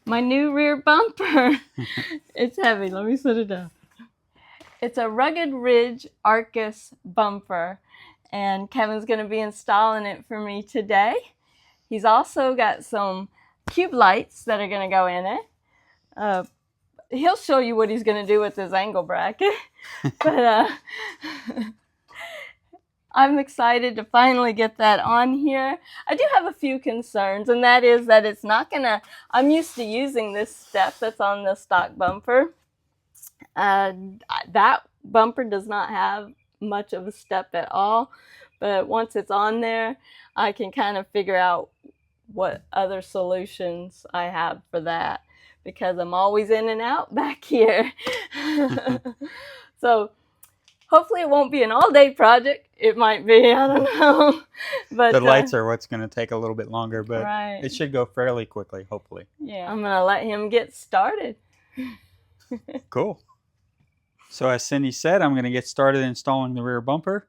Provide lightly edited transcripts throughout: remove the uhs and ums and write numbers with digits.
My new rear bumper. It's heavy. Let me set it down. It's a Rugged Ridge Arcus bumper, and Kevin's going to be installing it for me today. He's also got some cube lights that are going to go in it. He'll show you what he's going to do with his angle bracket. But I'm excited to finally get that on here. I do have a few concerns, and that is that it's not going to, I'm used to using this step that's on the stock bumper. That bumper does not have much of a step at all, but once it's on there, I can kind of figure out what other solutions I have for that, because I'm always in and out back here. So hopefully it won't be an all-day project. It might be, I don't know. But the lights are what's going to take a little bit longer, but right. It should go fairly quickly, hopefully. Yeah, I'm going to let him get started. Cool. So as Cindy said, I'm going to get started installing the rear bumper,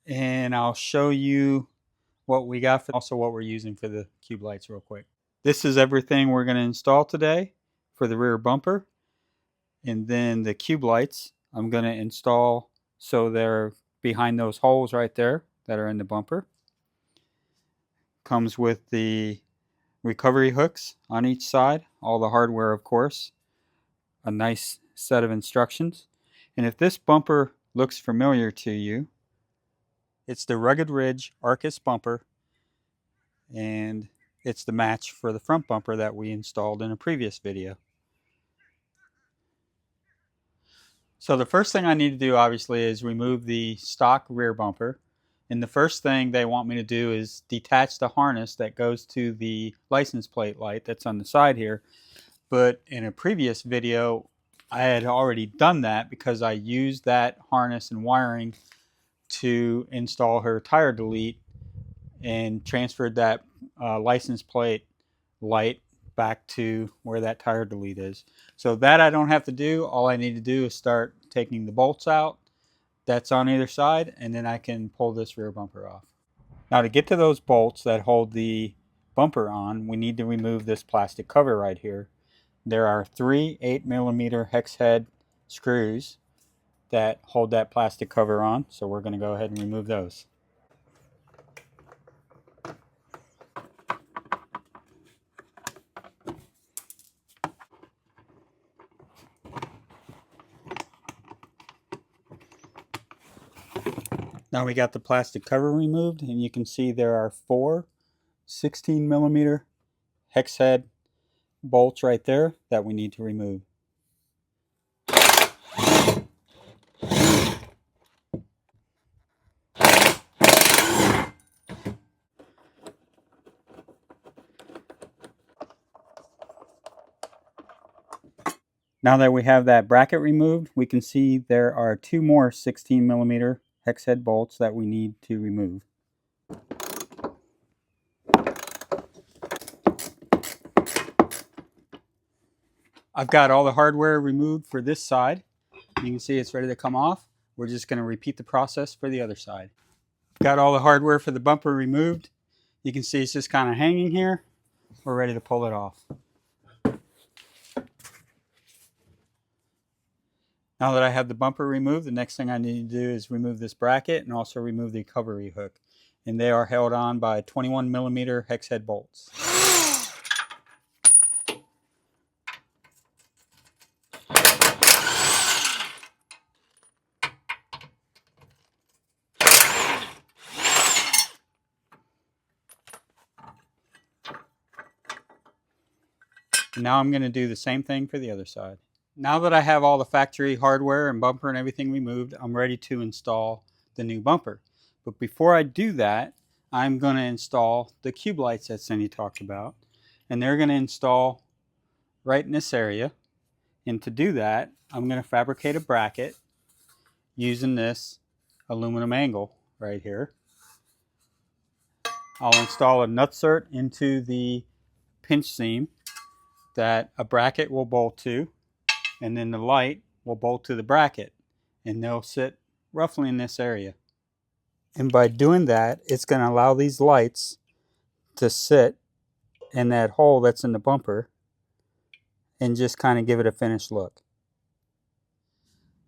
and I'll show you what we got, also what we're using for the cube lights real quick. This is everything we're going to install today for the rear bumper, and then the cube lights I'm going to install so they're behind those holes right there that are in the bumper. Comes with the recovery hooks on each side, all the hardware of course, a nice set of instructions. And if this bumper looks familiar to you, it's the Rugged Ridge Arcus bumper, and it's the match for the front bumper that we installed in a previous video. So the first thing I need to do obviously is remove the stock rear bumper, and the first thing they want me to do is detach the harness that goes to the license plate light that's on the side here. But in a previous video I had already done that because I used that harness and wiring to install her tire delete and transferred that license plate light back to where that tire delete is. So that I don't have to do. All I need to do is start taking the bolts out that's on either side, and then I can pull this rear bumper off. Now to get to those bolts that hold the bumper on, we need to remove this plastic cover right here. There are 3 8mm hex head screws that hold that plastic cover on, so we're going to go ahead and remove those. Now we got the plastic cover removed, and you can see there are 4 16mm hex head bolts right there that we need to remove. Now that we have that bracket removed, we can see there are 2 more 16mm hex head bolts that we need to remove. I've got all the hardware removed for this side. You can see it's ready to come off. We're just going to repeat the process for the other side. Got all the hardware for the bumper removed. You can see it's just kind of hanging here. We're ready to pull it off. Now that I have the bumper removed, the next thing I need to do is remove this bracket and also remove the recovery hook. And they are held on by 21mm hex head bolts. And now I'm going to do the same thing for the other side. Now that I have all the factory hardware and bumper and everything removed, I'm ready to install the new bumper. But before I do that, I'm going to install the cube lights that Cindy talked about. And they're going to install right in this area. And to do that, I'm going to fabricate a bracket using this aluminum angle right here. I'll install a nutsert into the pinch seam that a bracket will bolt to, and then the light will bolt to the bracket, and they'll sit roughly in this area. And by doing that, it's going to allow these lights to sit in that hole that's in the bumper, and just kind of give it a finished look.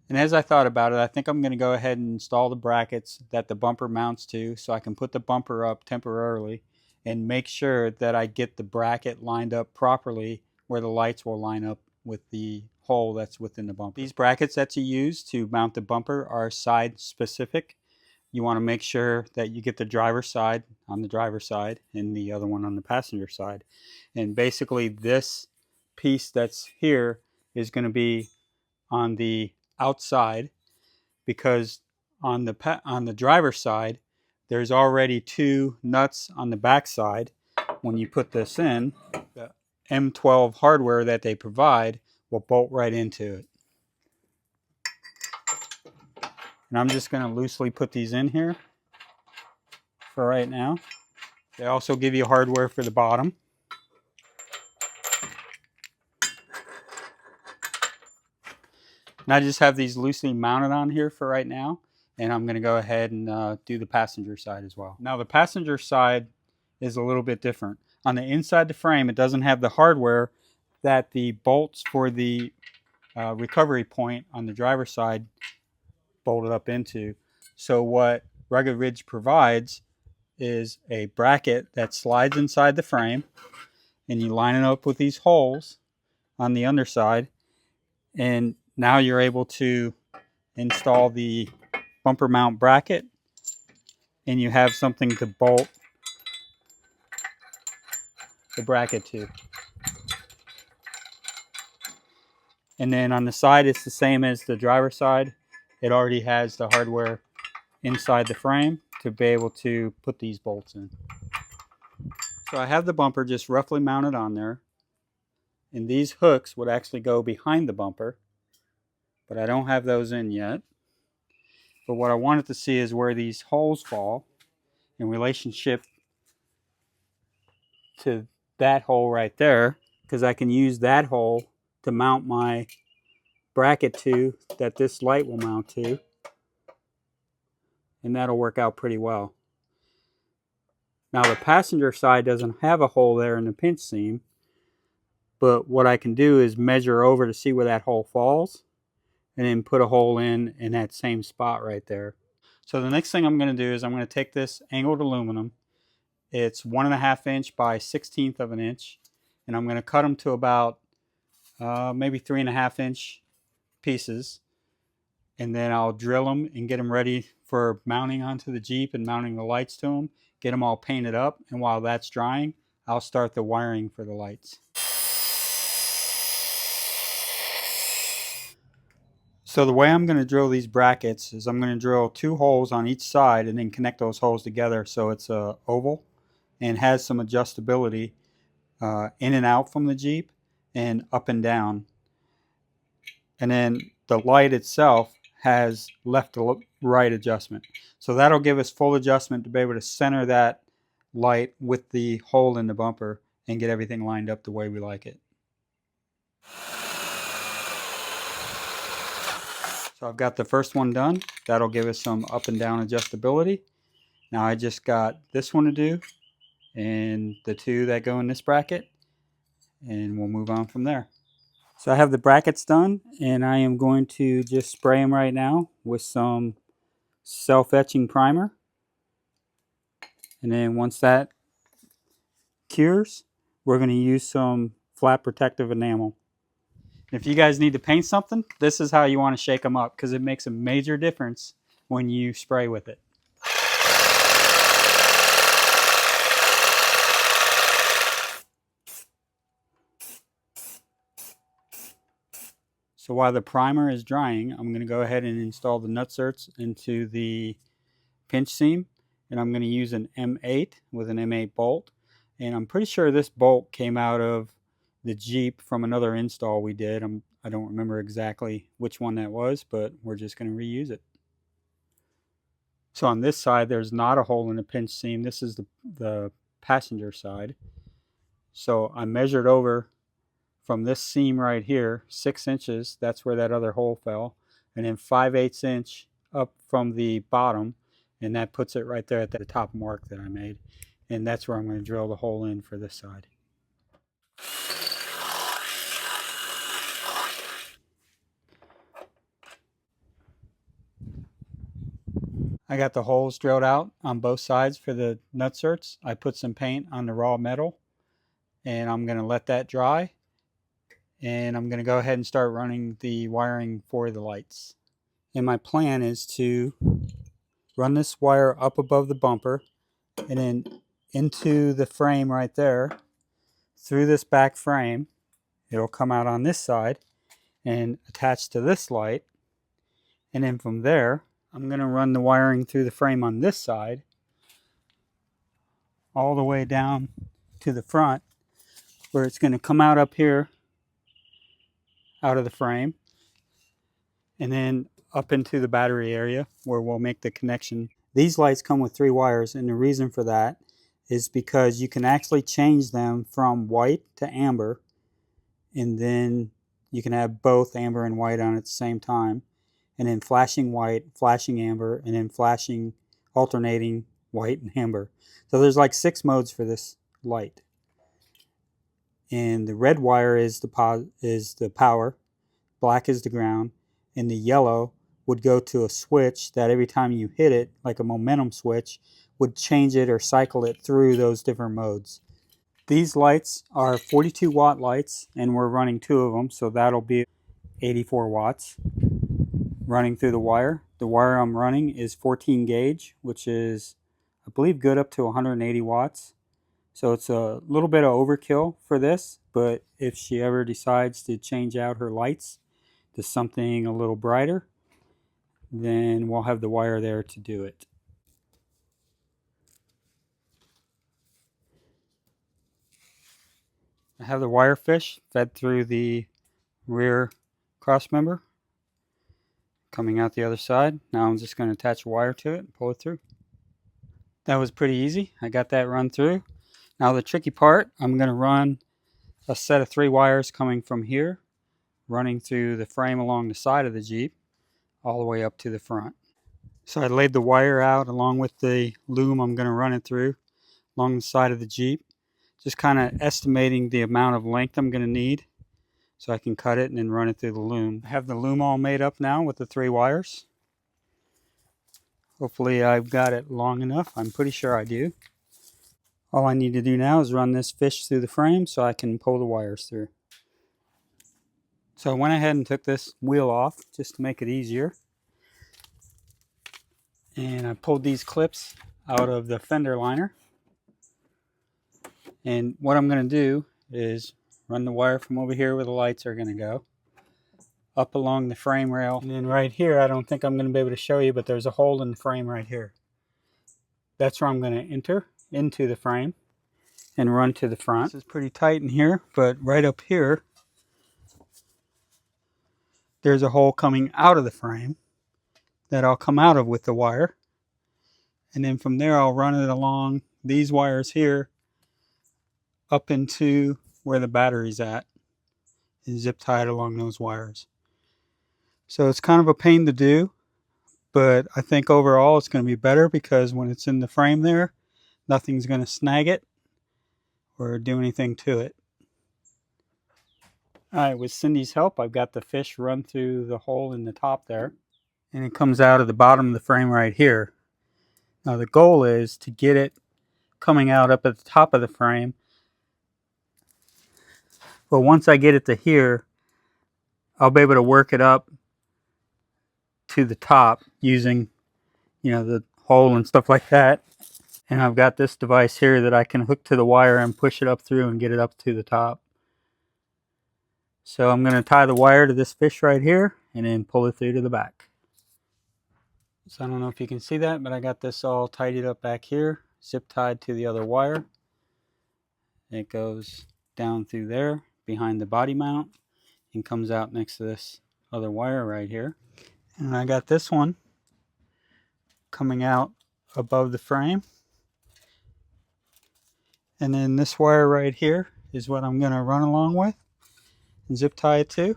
And as I thought about it, I think I'm going to go ahead and install the brackets that the bumper mounts to, so I can put the bumper up temporarily and make sure that I get the bracket lined up properly where the lights will line up with the hole that's within the bumper. These brackets that you use to mount the bumper are side specific. You want to make sure that you get the driver's side on the driver's side and the other one on the passenger side. And basically this piece that's here is going to be on the outside, because on the driver's side there's already two nuts on the back side. When you put this in, the M12 hardware that they provide will bolt right into it. And I'm just going to loosely put these in here for right now. They also give you hardware for the bottom. And I just have these loosely mounted on here for right now. And I'm going to go ahead and do the passenger side as well. Now the passenger side is a little bit different. On the inside the frame, it doesn't have the hardware that the bolts for the recovery point on the driver's side bolted up into. So what Rugged Ridge provides is a bracket that slides inside the frame, and you line it up with these holes on the underside, and now you're able to install the bumper mount bracket, and you have something to bolt the bracket to. And then on the side, it's the same as the driver's side. It already has the hardware inside the frame to be able to put these bolts in. So I have the bumper just roughly mounted on there, and these hooks would actually go behind the bumper, but I don't have those in yet. But what I wanted to see is where these holes fall in relationship to that hole right there, because I can use that hole to mount my bracket to that this light will mount to, and that'll work out pretty well. Now the passenger side doesn't have a hole there in the pinch seam, but what I can do is measure over to see where that hole falls and then put a hole in that same spot right there. So the next thing I'm going to do is I'm going to take this angled aluminum. It's 1.5 inch by 1/16 of an inch, and I'm going to cut them to about maybe 3.5 inch pieces, and then I'll drill them and get them ready for mounting onto the Jeep and mounting the lights to them, get them all painted up, and while that's drying, I'll start the wiring for the lights. So the way I'm going to drill these brackets is I'm going to drill 2 holes on each side and then connect those holes together so it's a oval and has some adjustability in and out from the Jeep and up and down. And then the light itself has left to right adjustment. So that'll give us full adjustment to be able to center that light with the hole in the bumper and get everything lined up the way we like it. So I've got the first one done. That'll give us some up and down adjustability. Now I just got this one to do and the 2 that go in this bracket, and we'll move on from there. So I have the brackets done, and I am going to just spray them right now with some self-etching primer. And then once that cures, we're going to use some flat protective enamel. If you guys need to paint something, this is how you want to shake them up, because it makes a major difference when you spray with it. So while the primer is drying, I'm going to go ahead and install the nutserts into the pinch seam, and I'm going to use an M8 with an M8 bolt, and I'm pretty sure this bolt came out of the Jeep from another install we did. I don't remember exactly which one that was, but we're just going to reuse it. So on this side there's not a hole in the pinch seam. This is the passenger side. So I measured over from this seam right here 6 inches, that's where that other hole fell, and then 5/8 inch up from the bottom, and that puts it right there at the top mark that I made, and that's where I'm going to drill the hole in for this side. I got the holes drilled out on both sides for the nutserts. I put some paint on the raw metal, and I'm going to let that dry. And I'm going to go ahead and start running the wiring for the lights. And my plan is to run this wire up above the bumper and then into the frame right there, through this back frame. It'll come out on this side and attach to this light. And then from there, I'm going to run the wiring through the frame on this side all the way down to the front, where it's going to come out up here out of the frame and then up into the battery area where we'll make the connection. These lights come with 3 wires, and the reason for that is because you can actually change them from white to amber, and then you can have both amber and white on at the same time, and then flashing white, flashing amber, and then flashing, alternating white and amber. So there's like 6 modes for this light. And the red wire is the power, black is the ground, and the yellow would go to a switch that every time you hit it, like a momentum switch, would change it or cycle it through those different modes. These lights are 42 watt lights, and we're running 2 of them, so that'll be 84 watts running through the wire. The wire I'm running is 14 gauge, which is, I believe, good up to 180 watts. So it's a little bit of overkill for this, but if she ever decides to change out her lights to something a little brighter, then we'll have the wire there to do it. I have the wire fish fed through the rear cross member, coming out the other side. Now I'm just going to attach a wire to it and pull it through. That was pretty easy. I got that run through. Now the tricky part, I'm going to run a set of 3 wires coming from here, running through the frame along the side of the Jeep, all the way up to the front. So I laid the wire out along with the loom I'm going to run it through along the side of the Jeep, just kind of estimating the amount of length I'm going to need so I can cut it and then run it through the loom. I have the loom all made up now with the 3 wires. Hopefully I've got it long enough. I'm pretty sure I do. All I need to do now is run this fish through the frame so I can pull the wires through. So I went ahead and took this wheel off just to make it easier. And I pulled these clips out of the fender liner. And what I'm going to do is run the wire from over here where the lights are going to go, up along the frame rail. And then right here, I don't think I'm going to be able to show you, but there's a hole in the frame right here. That's where I'm going to enter into the frame and run to the front. This is pretty tight in here, but right up here, there's a hole coming out of the frame that I'll come out of with the wire. And then from there, I'll run it along these wires here up into where the battery's at and zip tie it along those wires. So it's kind of a pain to do, but I think overall it's going to be better because when it's in the frame there, nothing's going to snag it or do anything to it. Alright, with Cindy's help, I've got the fish run through the hole in the top there, and it comes out of the bottom of the frame right here. Now the goal is to get it coming out up at the top of the frame, but once I get it to here, I'll be able to work it up to the top using, the hole and stuff like that. And I've got this device here that I can hook to the wire and push it up through and get it up to the top. So I'm going to tie the wire to this fish right here and then pull it through to the back. So I don't know if you can see that, but I got this all tidied up back here, zip tied to the other wire. It goes down through there behind the body mount and comes out next to this other wire right here. And I got this one coming out above the frame. And then this wire right here is what I'm going to run along with and zip tie it to.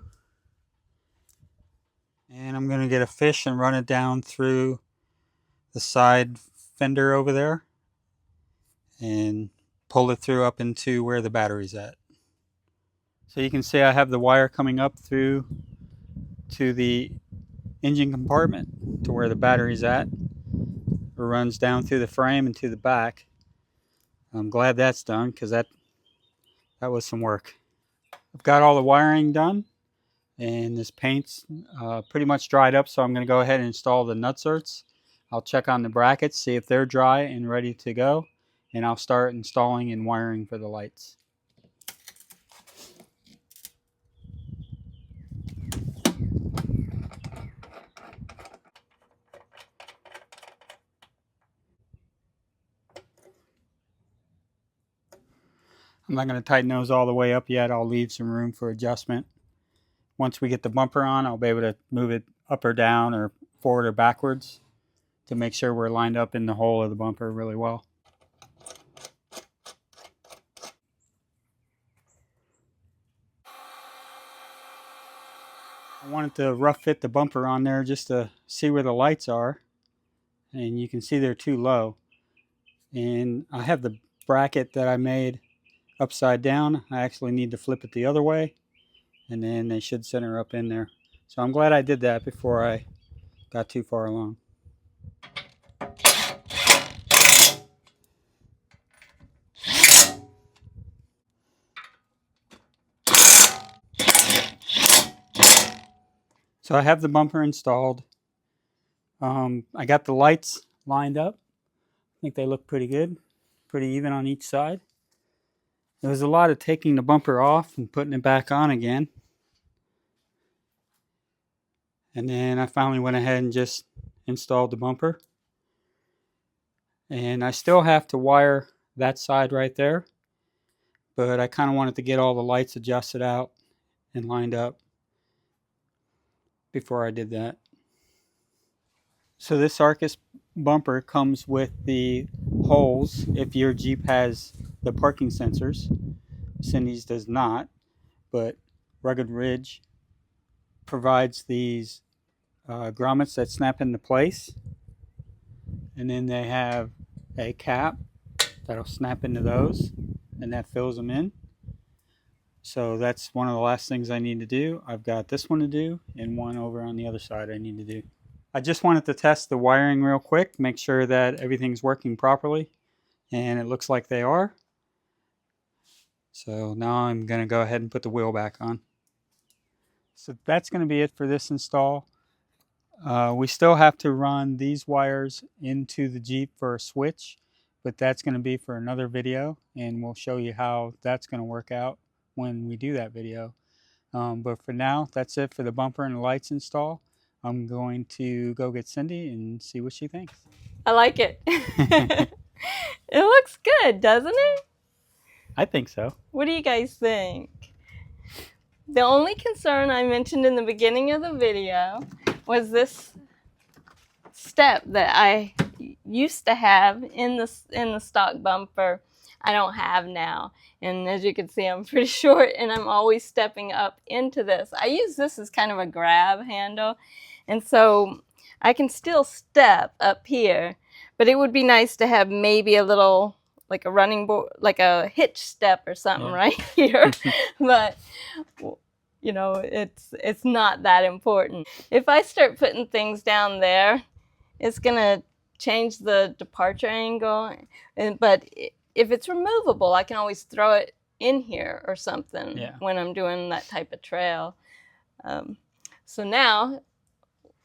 And I'm going to get a fish and run it down through the side fender over there and pull it through up into where the battery's at. So you can see I have the wire coming up through to the engine compartment to where the battery's at. bumper runs down through the frame and to the back. I'm glad that's done because that was some work. I've got all the wiring done, and this paint's pretty much dried up, so I'm going to go ahead and install the nutserts. I'll check on the brackets, see if they're dry and ready to go, and I'll start installing and wiring for the lights. I'm not going to tighten those all the way up yet. I'll leave some room for adjustment. Once we get the bumper on, I'll be able to move it up or down or forward or backwards to make sure we're lined up in the hole of the bumper really well. I wanted to rough fit the bumper on there just to see where the lights are, and you can see they're too low. And I have the bracket that I made upside down. I actually need to flip it the other way, and then they should center up in there. So I'm glad I did that before I got too far along. So I have the bumper installed. I got the lights lined up. I think they look pretty good, pretty even on each side. There was a lot of taking the bumper off and putting it back on again. And then I finally went ahead and just installed the bumper. And I still have to wire that side right there, but I kind of wanted to get all the lights adjusted out and lined up before I did that. So this Arcus bumper comes with the holes if your Jeep has the parking sensors. Cindy's does not, but Rugged Ridge provides these grommets that snap into place, and then they have a cap that'll snap into those, and that fills them in. So that's one of the last things I need to do. I've got this one to do and one over on the other side I need to do. I just wanted to test the wiring real quick, make sure that everything's working properly, and it looks like they are. So now I'm going to go ahead and put the wheel back on. So that's going to be it for this install. We still have to run these wires into the Jeep for a switch, but that's going to be for another video, and we'll show you how that's going to work out when we do that video. But for now, that's it for the bumper and the lights install. I'm going to go get Cindy and see what she thinks. I like it. It looks good, doesn't it? I think so. What do you guys think? The only concern I mentioned in the beginning of the video was this step that I used to have in the stock bumper. I don't have now, and as you can see, I'm pretty short, and I'm always stepping up into this. I use this as kind of a grab handle, and so I can still step up here, but it would be nice to have maybe a little, like a running board, like a hitch step or something, yeah, right here. But you know, it's not that important. If I start putting things down there, it's gonna change the departure angle, but if it's removable, I can always throw it in here or something, yeah, when I'm doing that type of trail. So now,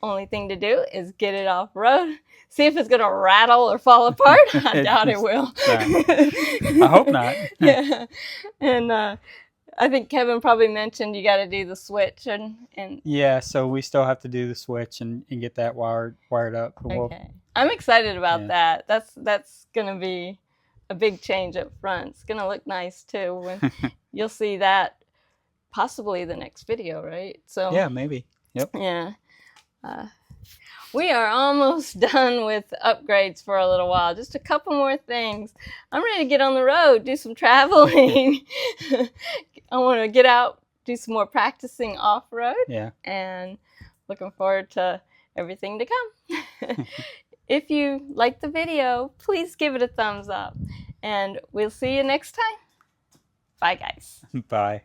only thing to do is get it off road. See if it's gonna rattle or fall apart. I doubt it will. I hope not. Yeah, and I think Kevin probably mentioned you got to do the switch and yeah. So we still have to do the switch and get that wired up. Okay, I'm excited about that. That's gonna be a big change up front. It's gonna look nice too when you'll see that possibly the next video, right? So yeah, maybe. Yep. Yeah. We are almost done with upgrades for a little while. Just a couple more things. I'm ready to get on the road, do some traveling. I want to get out, do some more practicing off-road. Yeah. And looking forward to everything to come. If you liked the video, please give it a thumbs up. And we'll see you next time. Bye, guys. Bye.